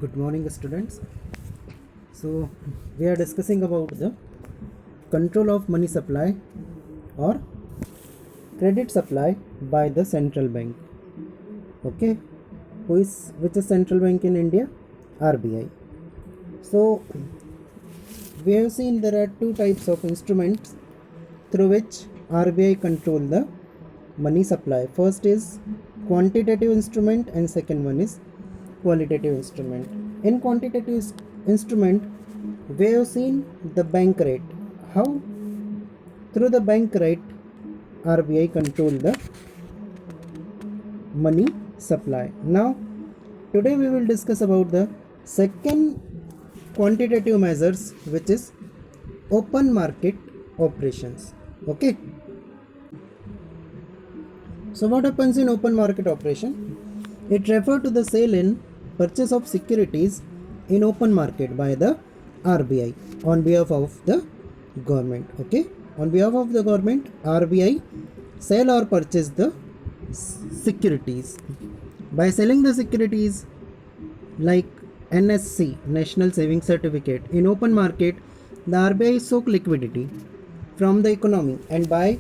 Good morning, students. So, we are discussing about the control of money supply or credit supply by the central bank. Okay, which is central bank in India? RBI. So, we have seen there are two types of instruments through which RBI control the money supply. First is quantitative instrument and second one is qualitative instrument. In quantitative instrument, we have seen the bank rate. How through the bank rate RBI control the money supply. Now today we will discuss about the second quantitative measures, which is open market operations. Okay, so what happens in open market operation? It refers to the sale and purchase of securities in open market by the RBI on behalf of the government. Okay, on behalf of the government, RBI sell or purchase the securities. By selling the securities like NSC, National Savings Certificate, in open market, the RBI soak liquidity from the economy, and by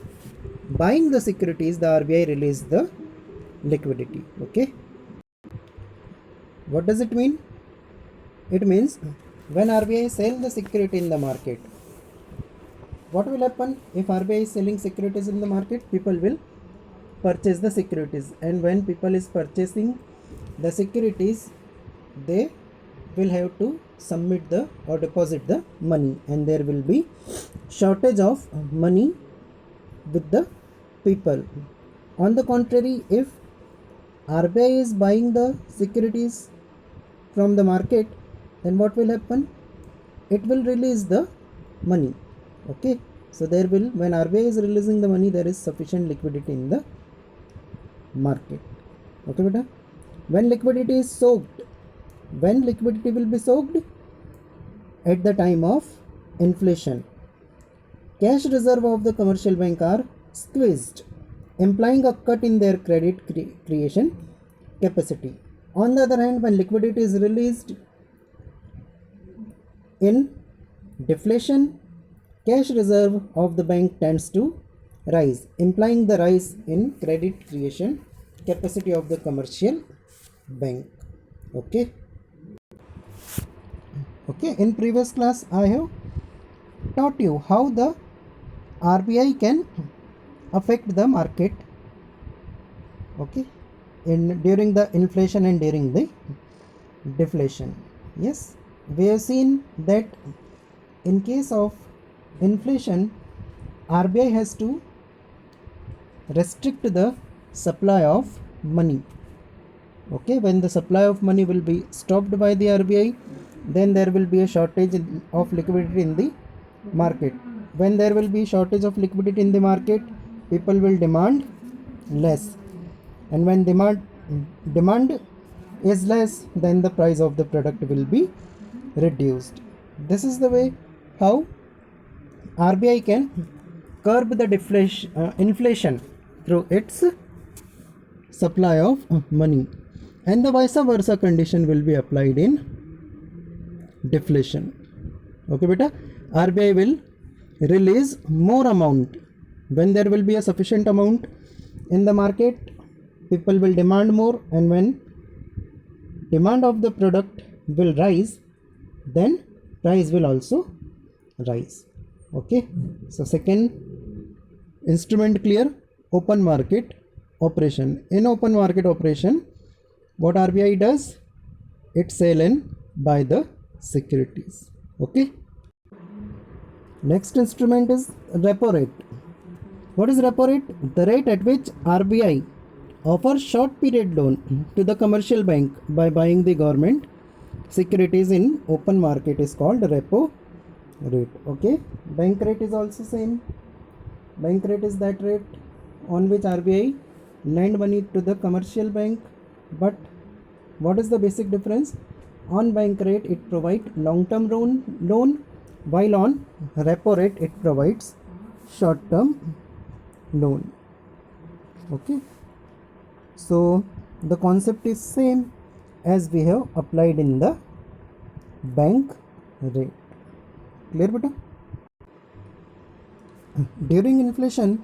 buying the securities, the RBI release the liquidity. Okay, what does it mean? It means when RBI sell the security in the market, what will happen? If RBI is selling securities in the market, people will purchase the securities, and when people is purchasing the securities, they will have to submit the or deposit the money, and there will be shortage of money with the people. On the contrary, if RBI is buying the securities from the market, then what will happen? It will release the money. Okay, so there will, when RBI is releasing the money, there is sufficient liquidity in the market. Okay, beta. When liquidity is soaked, when liquidity will be soaked? At the time of inflation. Cash reserve of the commercial bank are squeezed, implying a cut in their credit creation capacity. On the other hand, when liquidity is released in deflation, cash reserve of the bank tends to rise, implying the rise in credit creation capacity of the commercial bank. Okay, in previous class I have taught you how the RBI can affect the market. Okay, during the inflation and during the deflation. Yes, we have seen that in case of inflation, RBI has to restrict the supply of money. Okay, when the supply of money will be stopped by the RBI, then there will be a shortage of liquidity in the market. When there will be shortage of liquidity in the market, people will demand less, and when demand is less, then the price of the product will be reduced. This is the way how RBI can curb the inflation through its supply of money, and the vice versa condition will be applied in deflation. Okay, beta. RBI will release more amount when there will be a sufficient amount in the market. People will demand more, and when demand of the product will rise, then price will also rise. Okay, so second instrument clear. Open market operation. In open market operation, what RBI does? It sell and buy the securities. Okay, next instrument is repo rate. What is repo rate? The rate at which RBI offers short period loan to the commercial bank by buying the government securities in open market is called repo rate. Okay, bank rate is also same. Bank rate is that rate on which RBI lend money to the commercial bank, but what is the basic difference? On bank rate it provides long term loan, while on repo rate it provides short term loan. Okay, so the concept is same as we have applied in the bank rate. Clear beta? During inflation,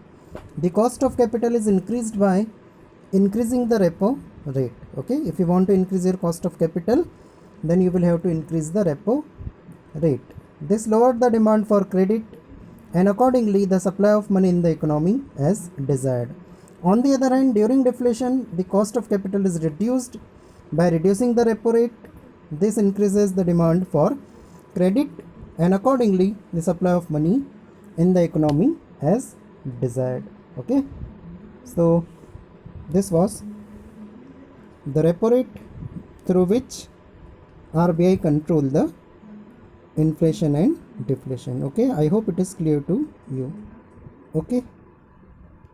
the cost of capital is increased by increasing the repo rate. Okay, if you want to increase your cost of capital, then you will have to increase the repo rate. This lowered the demand for credit and accordingly the supply of money in the economy as desired. On the other hand, during deflation, the cost of capital is reduced by reducing the repo rate. This increases the demand for credit and accordingly the supply of money in the economy as desired. Okay, so this was the repo rate through which RBI control the inflation and deflation. Okay, I hope it is clear to you. Okay.